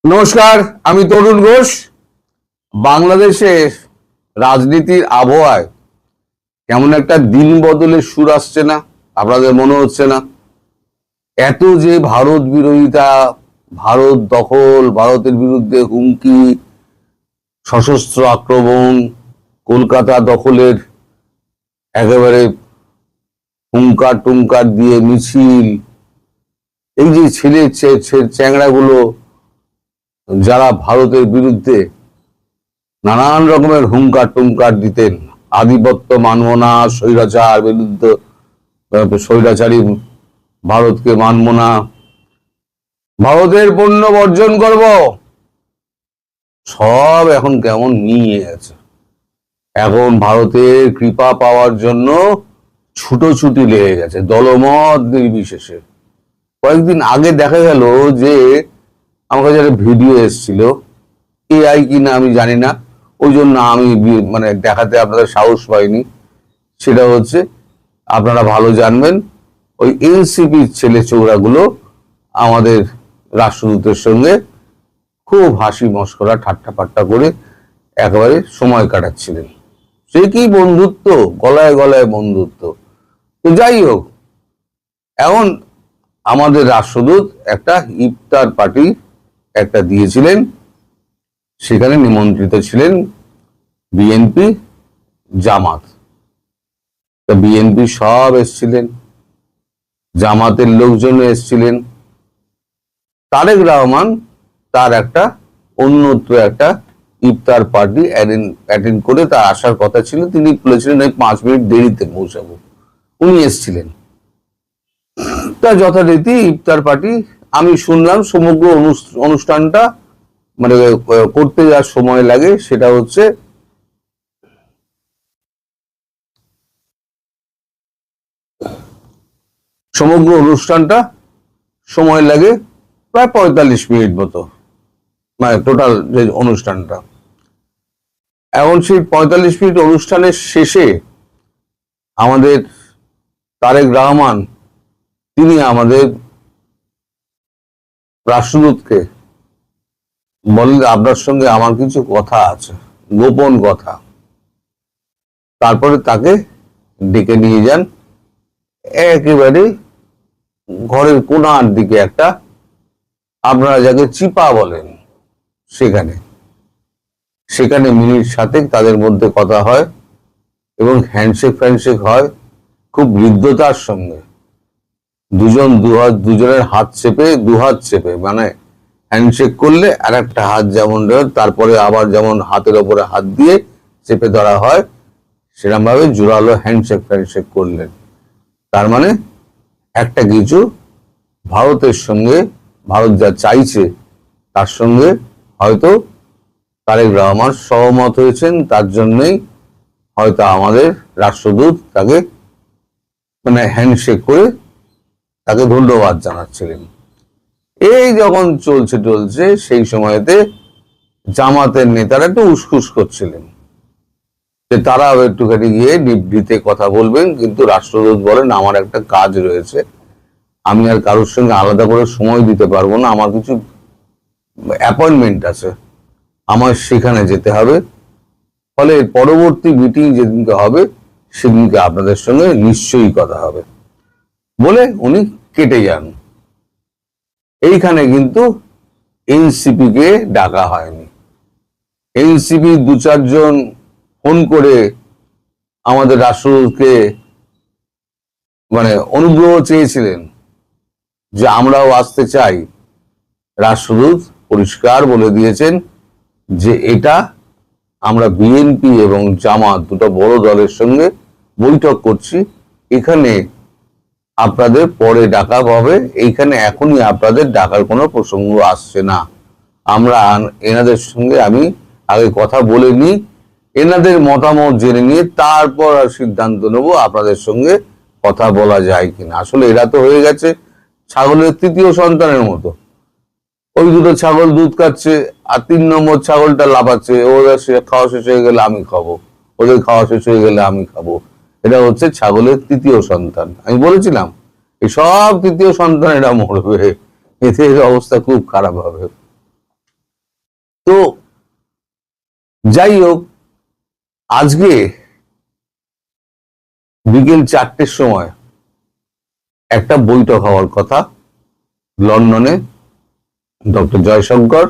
নমস্কার, আমি তরুণ ঘোষ। বাংলাদেশের রাজনীতির আবহাওয়ায় কেমন একটা দিন বদলের সুর আসছে না? আপনাদের মনে হচ্ছে না? এত যে ভারত বিরোধিতা, ভারত দখল, ভারতের বিরুদ্ধে হুমকি, সশস্ত্র আক্রমণ, কলকাতা দখলের একেবারে হুঙ্কার টুঙ্কার দিয়ে মিছিল, এই যে চ্যাংড়াগুলো যারা ভারতের বিরুদ্ধে নানান রকমের হুঙ্কার টুঙ্কার দিতেন, আধিপত্য মানব না, স্বৈরাচার বিরুদ্ধে, স্বৈরাচারী ভারতকে মানব না, ভারতের পণ্য বর্জন করব, সব এখন কেমন নিয়ে আছে। এখন ভারতের কৃপা পাওয়ার জন্য ছুটোছুটি লেগে গেছে দলমত নির্বিশেষে। কয়েকদিন আগে দেখা গেল যে আমার কাছে একটা ভিডিও এসেছিল, এআই কিনা আমি জানি না, ওই জন্য আমি মানে দেখাতে আপনাদের সাহস পাইনি। সেটা হচ্ছে, আপনারা ভালো জানবেন, ওই এনসিপির ছেলে চৌড়াগুলো আমাদের রাষ্ট্রদূতের সঙ্গে খুব হাসি মস্করা ঠাট্টা পাট্টা করে একেবারে সময় কাটাচ্ছিলেন। সে কি বন্ধুত্ব, গলায় গলায় বন্ধুত্ব। তো যাই হোক, এখন আমাদের রাষ্ট্রদূত একটা ইফতার পার্টি একটা দিয়েছিলেন, সেখানে নিমন্ত্রিত ছিলেন বিএনপি, জামাত। বিএনপি সব এসছিলেন, জামাতের লোকজন এসছিলেন। তারেক রহমান তার একটা অন্যত্র একটা ইফতার পার্টি অ্যাটেন্ড করে তার আসার কথা ছিল। তিনি বলেছিলেন 5 মিনিট দেরিতে পৌঁছাবো। উনি এসছিলেন। তা যথারীতি ইফতার পার্টি আমি শুনলাম সমগ্র অনুষ্ঠানটা মানে করতে যা সময় লাগে সেটা হচ্ছে সমগ্র অনুষ্ঠানটা সময় লাগে প্রায় 45 মিনিট মতো, মানে টোটাল যে অনুষ্ঠানটা। এখন সেই 45 মিনিট অনুষ্ঠানের শেষে আমাদের তারেক রহমান তিনি আমাদের রাষ্ট্রদূতকে বললেন, আপনার সঙ্গে আমার কিছু কথা আছে, গোপন কথা। তারপরে তাকে ডেকে নিয়ে যান একেবারে ঘরের কোণার দিকে একটা, আপনারা যাকে চিপা বলেন, সেখানে মিনিট 7 তাদের মধ্যে কথা হয় এবং হ্যান্ডশেক হয় খুব হৃদ্যতার সঙ্গে। দুজনের হাত চেপে মানে হ্যান্ডশেক করলে আর একটা হাত যেমন, তারপরে আবার যেমন হাতের ওপরে হাত দিয়ে চেপে ধরা হয়, সেরকম ভাবে জোরালো হ্যান্ডশেক করলেন। তার মানে একটা কিছু ভারতের সঙ্গে, ভারত যা চাইছে তার সঙ্গে হয়তো তারেক রহমান সহমত হয়েছেন। তার জন্যই হয়তো আমাদের রাষ্ট্রদূত তাকে মানে হ্যান্ডশেক করে তাকে ধন্যবাদ জানাচ্ছিলেন। এই যখন চলছে সেই সময়তে জামাতের নেতারা একটু উসখুস করছিলেন যে তারাও একটুখানি গিয়ে নিভৃতে কথা বলবেন, কিন্তু রাষ্ট্রদূত বলেন আমার একটা কাজ রয়েছে, আমি আর কারোর সঙ্গে আলাদা করে সময় দিতে পারবো না, আমার কিছু অ্যাপয়েন্টমেন্ট আছে, আমার সেখানে যেতে হবে, ফলে পরবর্তী মিটিং যেদিনকে হবে সেদিনকে আপনাদের সঙ্গে নিশ্চয়ই কথা হবে বলে উনি কেটে যান। এইখানে কিন্তু এনসিপি কে ডাকা হয়নি। এনসিপি 2-4 জন ফোন করে আমাদের রাষ্ট্রদূতকে মানে অনুগ্রহ চেয়েছিলেন যে আমরাও আসতে চাই। রাষ্ট্রদূত পরিষ্কার বলে দিয়েছেন যে এটা আমরা বিএনপি এবং জামাত দুটো বড় দলের সঙ্গে বৈঠক করছি, এখানে আপনাদের পরে ডাকা হবে, এইখানে এখনই আপনাদের ডাকার কোনো প্রসঙ্গ আসছে না। আমরা এনাদের সঙ্গে আমি আগে কথা বলে নিই, এনাদের মতামত জেনে নিয়ে তারপর সিদ্ধান্ত নেবো আপনাদের সঙ্গে কথা বলা যায় কিনা। আসলে এরা তো হয়ে গেছে ছাগলের 3য় সন্তানের মতো। ওই দুটো ছাগল দুধ খাচ্ছে আর 3 নম্বর ছাগলটা লাফাচ্ছে, ওদের খাওয়া শেষ হয়ে গেলে আমি খাবো, ওদের খাওয়া শেষ হয়ে গেলে আমি খাবো। এটা হচ্ছে ছাগলের 3য় সন্তান। আমি বলেছিলাম এই সব 3য় সন্তান এরা মরবে, এদের অবস্থা খুব খারাপ হবে। তো যাই হোক, আজকে বিকেল 4টের সময় একটা বৈঠক হওয়ার কথা লন্ডনে। ডক্টর জয়শঙ্কর,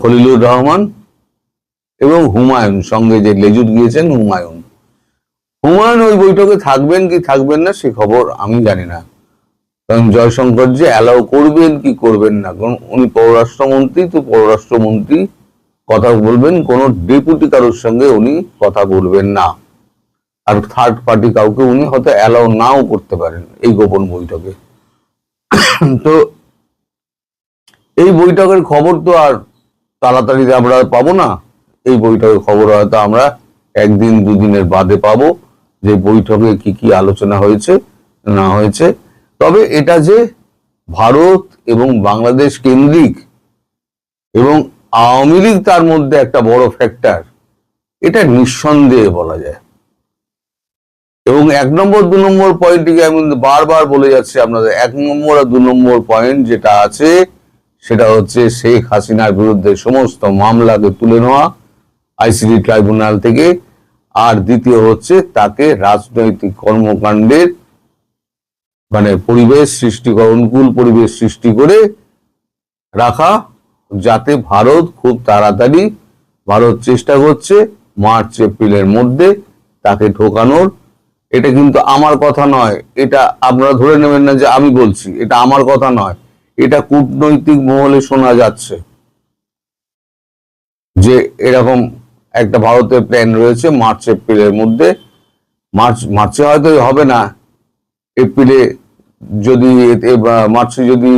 খলিলুর রহমান এবং হুমায়ুন, সঙ্গে যে লেজুর গিয়েছেন হুমায়ুন ওই বৈঠকে থাকবেন কি থাকবেন না সে খবর আমি জানি না, কারণ জয়শঙ্কর যে অ্যালাউ করবেন কি করবেন না, কারণ উনি পররাষ্ট্রমন্ত্রী, তো পররাষ্ট্রমন্ত্রী কথা বলবেন, কোন ডেপুটি কারোর সঙ্গে উনি কথা বলবেন না, আর থার্ড পার্টি কাউকে উনি হয়তো অ্যালাউ নাও করতে পারেন এই গোপন বৈঠকে। তো এই বৈঠকের খবর তো আর তাড়াতাড়ি আমরা পাবো না, এই বৈঠকের খবর হয়তো আমরা একদিন দুদিনের বাদে পাবো যে বৈঠকে কি কি আলোচনা হয়েছে না হয়েছে। তবে এটা যে ভারত এবং বাংলাদেশ কেন্দ্রিক এবং আওয়ামী লীগ তার মধ্যে একটা বড় ফ্যাক্টর, এটা নিঃসন্দেহে বলা যায়। এবং 1 নম্বর 2 নম্বর পয়েন্টটিকে আমি বারবার বলে যাচ্ছি আপনাদের, 1 নম্বর আর 2 নম্বর পয়েন্ট যেটা আছে সেটা হচ্ছে শেখ হাসিনার বিরুদ্ধে সমস্ত মামলাকে তুলে নেওয়া আইসিডি ট্রাইব্যুনাল থেকে, আর দ্বিতীয় হচ্ছে তাকে রাজনৈতিক কর্মকাণ্ডের পরিবেশ সৃষ্টি, অনুকূল পরিবেশ সৃষ্টি করে রাখা, যাতে ভারত খুব তাড়াতাড়ি, ভারত চেষ্টা করছে মার্চ এপ্রিলের মধ্যে তাকে ঢোকানোর। এটা কিন্তু আমার কথা নয়, এটা আপনারা ধরে নেবেন না যে আমি বলছি, এটা আমার কথা নয়, এটা কূটনৈতিক মহলে শোনা যাচ্ছে যে এরকম একটা ভারতের প্ল্যান রয়েছে মার্চ এপ্রিলের মধ্যে। মার্চে হয়তো হবে না, এপ্রিলে যদি মার্চে যদি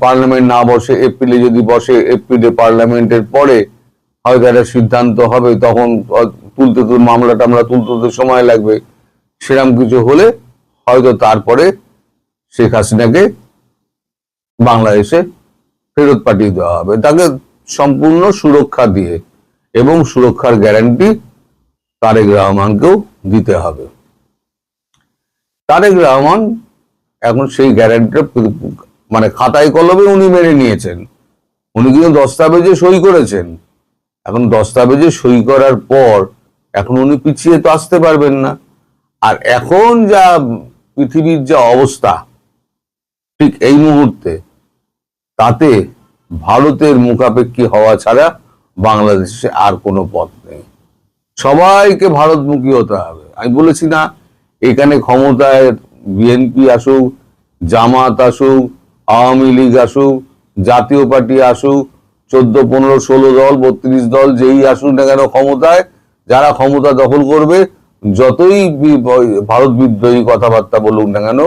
পার্লামেন্ট না বসে, এপ্রিলে যদি বসে, এপ্রিলে পার্লামেন্টের পরে হয়তো একটা সিদ্ধান্ত হবে, তখন মামলা টামলা তুলতে সময় লাগবে। সেরকম কিছু হলে হয়তো তারপরে শেখ হাসিনাকে বাংলাদেশে ফেরত পাঠিয়ে দেওয়া হবে, তাকে সম্পূর্ণ সুরক্ষা দিয়ে, এবং সুরক্ষার গ্যারান্টি তারেক রহমানকেও দিতে হবে। তারেক রহমান এখন সেই গ্যারান্টিটা খাতায় কলমে উনি মেনে নিয়েছেন, উনি কিন্তু দস্তাবেজে সই করেছেন। এখন দস্তাবেজে সই করার পর এখন উনি পিছিয়ে তো আসতে পারবেন না। আর এখন যা পৃথিবীর যা অবস্থা ঠিক এই মুহূর্তে, তাতে ভারতের মুখাপেক্ষী হওয়া ছাড়া বাংলাদেশে আর কোনো পথ নেই। সবাইকে ভারতমুখী হতে হবে। আমি বলেছি না, এখানে ক্ষমতায় বিএনপি আসুক, জামাত আসুক, আওয়ামী লীগ আসুক, জাতীয় পার্টি আসুক, 14, 15, 16 দল, 32 দল যেই আসুক না কেন ক্ষমতায়, যারা ক্ষমতা দখল করবে, যতই ভারত বিদ্রোহী কথাবার্তা বলুক না কেন,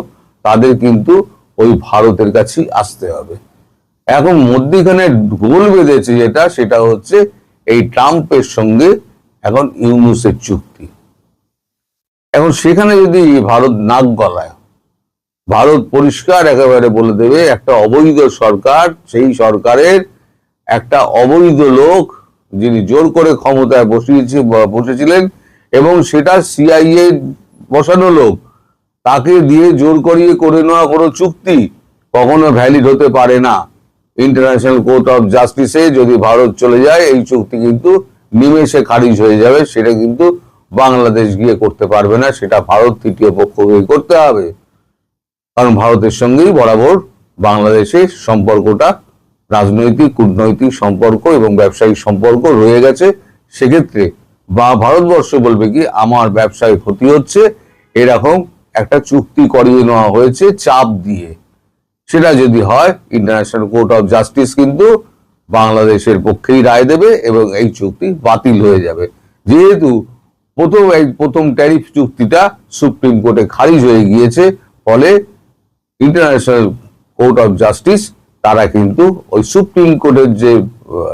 তাদের কিন্তু ওই ভারতের কাছেই আসতে হবে। এখন মধ্যখানে গোল বেঁধেছে যেটা, সেটা হচ্ছে এই ট্রাম্পের সঙ্গে এখন ইউনূসের চুক্তি। এখন সেখানে যদি ভারত নাক গলায়, ভারত পরিষ্কার একেবারে বলে দেবে একটা অবৈধ সরকার, সেই সরকারের একটা অবৈধ লোক যিনি জোর করে ক্ষমতায় বসেছিলেন, এবং সেটা সিআইএ বসানো লোক, তাকে দিয়ে জোর করিয়ে করে নেওয়া কোনো চুক্তি কখনো ভ্যালিড হতে পারে না। ইন্টারন্যাশনাল কোর্ট অফ জাস্টিসে যদি ভারত চলে যায়, এই চুক্তি কিন্তু নিমেষে খারিজ হয়ে যাবে, সেটা কিন্তু বাংলাদেশ গিয়ে করতে পারবে না, সেটা ভারত তৃতীয় পক্ষকে করতে হবে। কারণ ভারতের সঙ্গেই বরাবর বাংলাদেশের সম্পর্কটা রাজনৈতিক, কূটনৈতিক সম্পর্ক এবং ব্যবসায়িক সম্পর্ক রয়ে গেছে। সেক্ষেত্রে ভারতবর্ষ বলবে কি আমার ব্যবসায় ক্ষতি হচ্ছে, এরকম একটা চুক্তি করিয়ে নেওয়া হয়েছে চাপ দিয়ে। সেটা যদি হয়, ইন্টারন্যাশনাল কোর্ট অফ জাস্টিস কিন্তু বাংলাদেশের পক্ষেই রায় দেবে এবং এই চুক্তি বাতিল হয়ে যাবে। যেহেতু প্রথম ট্যারিফ চুক্তিটা সুপ্রিম কোর্টে খারিজ হয়ে গিয়েছে, ফলে ইন্টারন্যাশনাল কোর্ট অফ জাস্টিস তারা কিন্তু ওই সুপ্রিম কোর্টের যে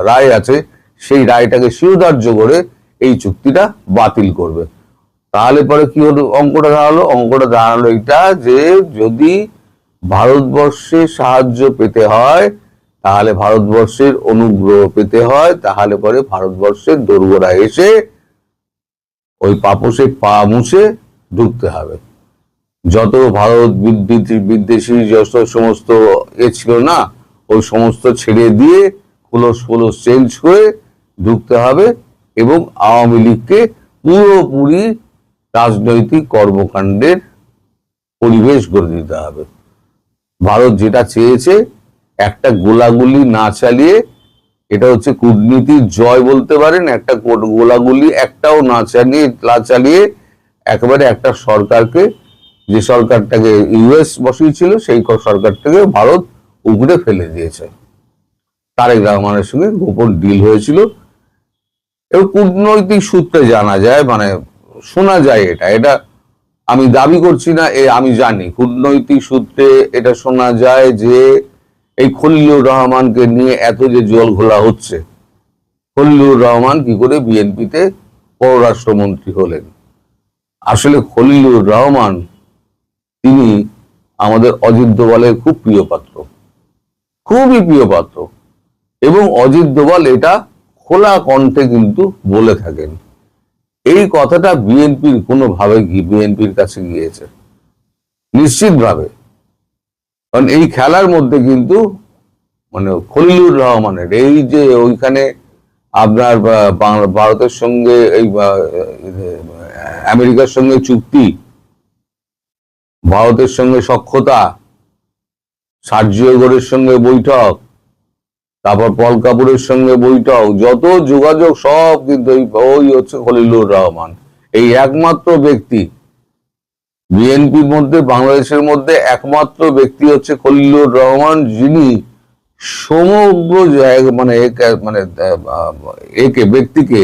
রায় আছে সেই রায়টাকে শিরোধার্য করে এই চুক্তিটা বাতিল করবে। তাহলে পরে কি হলো, অঙ্কটা দাঁড়ালো এটা যে যদি ভারতবর্ষে সাহায্য পেতে হয়, তাহলে ভারতবর্ষের অনুগ্রহ পেতে হয়, তাহলে পরে ভারতবর্ষের দোরগোড়া এসে ওই পাপোশে পা মুছে ঢুকতে হবে। যত ভারত বিদ্বেষী যত সমস্ত ছিল না, ওই সমস্ত ছেড়ে দিয়ে খোলস ফোলস চেঞ্জ করে ঢুকতে হবে এবং আওয়ামী লীগকে পুরোপুরি রাজনৈতিক কর্মকাণ্ডের পরিবেশ গড়ে দিতে হবে। ভারত যেটা চেয়েছে, একটা গোলাগুলি না চালিয়ে, এটা হচ্ছে কূটনীতির জয় বলতে পারেন, একটা গোলাগুলি একটাও না চালিয়ে একেবারে একটা সরকারকে, যে সরকারটাকে ইউএস বসিয়েছিল সেই সরকারটাকে ভারত উপড়ে ফেলে দিয়েছে। তারেক রহমানের সঙ্গে গোপন ডিল হয়েছিল এবং কূটনৈতিক সূত্রে জানা যায়, মানে শোনা যায়, এটা আমি দাবি করছি না, আমি জানি কূটনৈতিক সূত্রে এটা শোনা যায় যে এই খলিলুর রহমানকে নিয়ে এত যে জল ঘোলা হচ্ছে, খলিলুর রহমান কি করে বিএনপিতে পররাষ্ট্রমন্ত্রী হলেন। আসলে খলিলুর রহমান তিনি আমাদের অজিত দোভালের খুব প্রিয় পাত্র, খুবই প্রিয় পাত্র, এবং অজিত দোভাল এটা খোলা কণ্ঠে কিন্তু বলে থাকেন। এই কথাটা বিএনপির কোনোভাবে বিএনপির কাছে গিয়েছে নিশ্চিতভাবে, কারণ এই খেলার মধ্যে কিন্তু মানে খলিলুর রহমানের এই যে ওইখানে আপনার ভারতের সঙ্গে এই আমেরিকার সঙ্গে চুক্তি, ভারতের সঙ্গে সখ্যতা, সার্জিও গোরের সঙ্গে বৈঠক, তারপর পল কাপুরের সঙ্গে বৈঠক, যত যোগাযোগ সব কিন্তু ওই হচ্ছে খলিলুর রহমান। এই একমাত্র ব্যক্তি বিএনপির মধ্যে, বাংলাদেশের মধ্যে একমাত্র ব্যক্তি হচ্ছে খলিলুর রহমান, যিনি সমগ্র মানে একে ব্যক্তিকে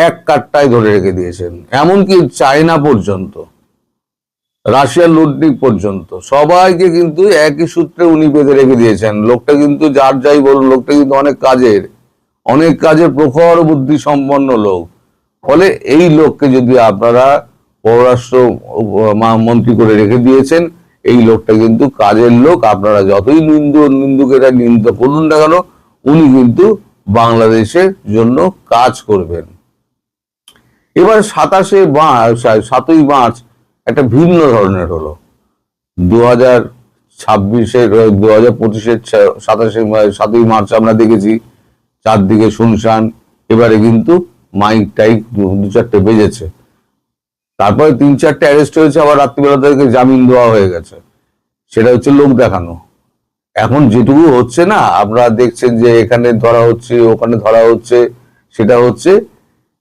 এক কাট্টায় ধরে রেখে দিয়েছেন। এমনকি চায়না পর্যন্ত, রাশিয়ার লুটনিক পর্যন্ত সবাইকে কিন্তু একই সূত্রে উনি বেঁধে রেখে দিয়েছেন। লোকটা কিন্তু যার যাই বলুন, লোকটা কিন্তু অনেক কাজের প্রখর বুদ্ধি সম্পন্ন লোক। ফলে এই লোককে যদি আপনারা পররাষ্ট্র মন্ত্রী করে রেখে দিয়েছেন, এই লোকটা কিন্তু কাজের লোক। আপনারা যতই নিন্দুকেরা নিন্দা করুন না কেন, উনি কিন্তু বাংলাদেশের জন্য কাজ করবেন। এবার 7ই মার্চ একটা ভিন্ন ধরনের হলো। 2025-এর 7ই মার্চ আমরা দেখেছি চারদিকে শুনশান। এবারে কিন্তু মাইক টাইক 2-4টে বেজেছে, তারপরে 3-4টে অ্যারেস্ট হয়েছে, আবার রাত্রিবেলা থেকে জামিন দেওয়া হয়ে গেছে। সেটা হচ্ছে লোক দেখানো। এখন যেটুকু হচ্ছে না, আপনারা দেখছেন যে এখানে ধরা হচ্ছে, ওখানে ধরা হচ্ছে, সেটা হচ্ছে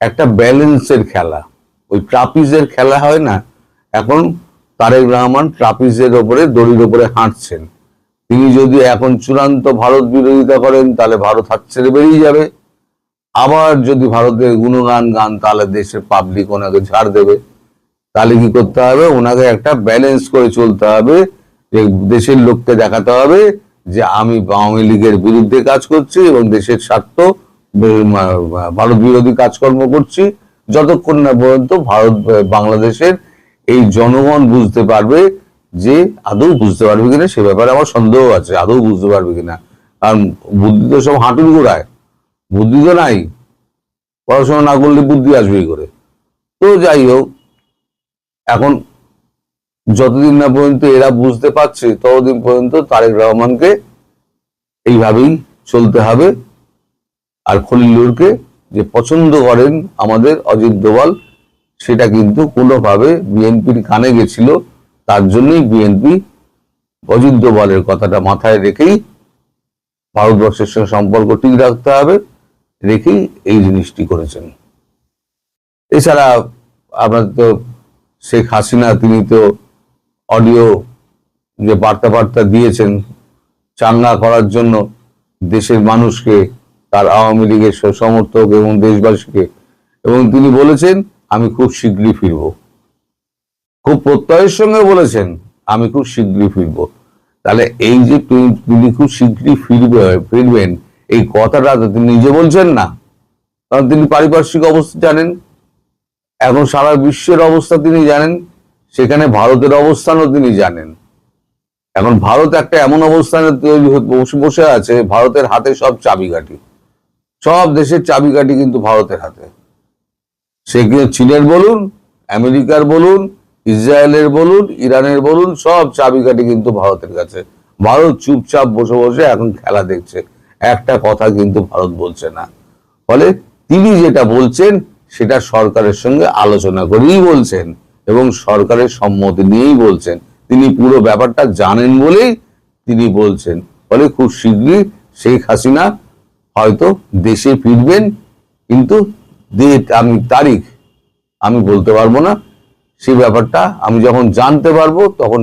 একটা ব্যালেন্সের খেলা। ওই ট্রাপিজের খেলা হয় না, এখন তারেক রহমান ট্রাপিজের ওপরে, দড়ির ওপরে হাঁটছেন। তিনি যদি এখন চূড়ান্ত ভারত বিরোধিতা করেন, তাহলে ভারত হাত ছেড়ে বেরিয়ে যাবে। আবার যদি ভারতের গুণগান গান, তাহলে দেশের পাবলিক ওনাকে ঝাড় দেবে। তাহলে কি করতে হবে, ওনাকে একটা ব্যালেন্স করে চলতে হবে, যে দেশের লোককে দেখাতে হবে যে আমি আওয়ামী লীগের বিরুদ্ধে কাজ করছি এবং দেশের স্বার্থ, ভারত বিরোধী কাজকর্ম করছি, যতক্ষণ না পর্যন্ত বাংলাদেশের এই জনগণ বুঝতে পারবে, যে আদৌ বুঝতে পারবে কিনা সে ব্যাপারে আমার সন্দেহ আছে, আদৌ বুঝতে পারবে কিনা। কারণ বুদ্ধি তো সব হাঁটুর গোড়ায়, বুদ্ধি তো নাই। পড়াশোনা না করলে বুদ্ধি আসবেই করে। তো যাই হোক, এখন যতদিন না পর্যন্ত এরা বুঝতে পারছে, ততদিন পর্যন্ত তারেক রহমানকে এইভাবেই চলতে হবে। আর খলিলুরকে যে পছন্দ করেন আমাদের অজিত দোভাল, সেটা কিন্তু কোনোভাবে বিএনপির কানে গেছিল। তার জন্যই বিএনপি অজিত দোভালের কথাটা মাথায় রেখেই ভারতবর্ষের সঙ্গে সম্পর্ক ঠিক রাখতে হবে, রেখেই এই জিনিসটি করেছেন। এছাড়া আপনার তো শেখ হাসিনা, তিনি তো অডিও যে বার্তা দিয়েছেন চাঙ্গা করার জন্য দেশের মানুষকে, তার আওয়ামী লীগের সমর্থক এবং দেশবাসীকে, এবং তিনি বলেছেন আমি খুব শীঘ্রই ফিরব। খুব প্রত্যয়ের সঙ্গে বলেছেন আমি খুব শীঘ্রই ফিরব। তাহলে এই যে তিনি খুব শীঘ্রই ফিরবেন, এই কথাটা তিনি নিজে বলছেন না, কারণ তিনি পারিপার্শ্বিক অবস্থা জানেন, এখন সারা বিশ্বের অবস্থা তিনি জানেন, সেখানে ভারতের অবস্থানও তিনি জানেন। এখন ভারত একটা এমন অবস্থানে বসে আছে, ভারতের হাতে সব চাবিকাঠি, সব দেশের চাবিকাঠি কিন্তু ভারতের হাতে। সে চীনের বলুন, আমেরিকার বলুন, ইসরায়েলের বলুন, ইরানের বলুন, সব চাবিকাঠি কিন্তু ভারতের কাছে। ভারত চুপচাপ বসে বসে এখন খেলা দেখছে, একটা কথা কিন্তু ভারত বলছে না। ফলে তিনি যেটা বলছেন সেটা সরকারের সঙ্গে আলোচনা করেই বলছেন এবং সরকারের সম্মতি নিয়েই বলছেন। তিনি পুরো ব্যাপারটা জানেন বলেই তিনি বলছেন। ফলে খুব শীঘ্রই শেখ হাসিনা হয়তো দেশে ফিরবেন, কিন্তু আমি তারিখ আমি বলতে পারবো না। সেই ব্যাপারটা আমি যখন জানতে পারবো তখন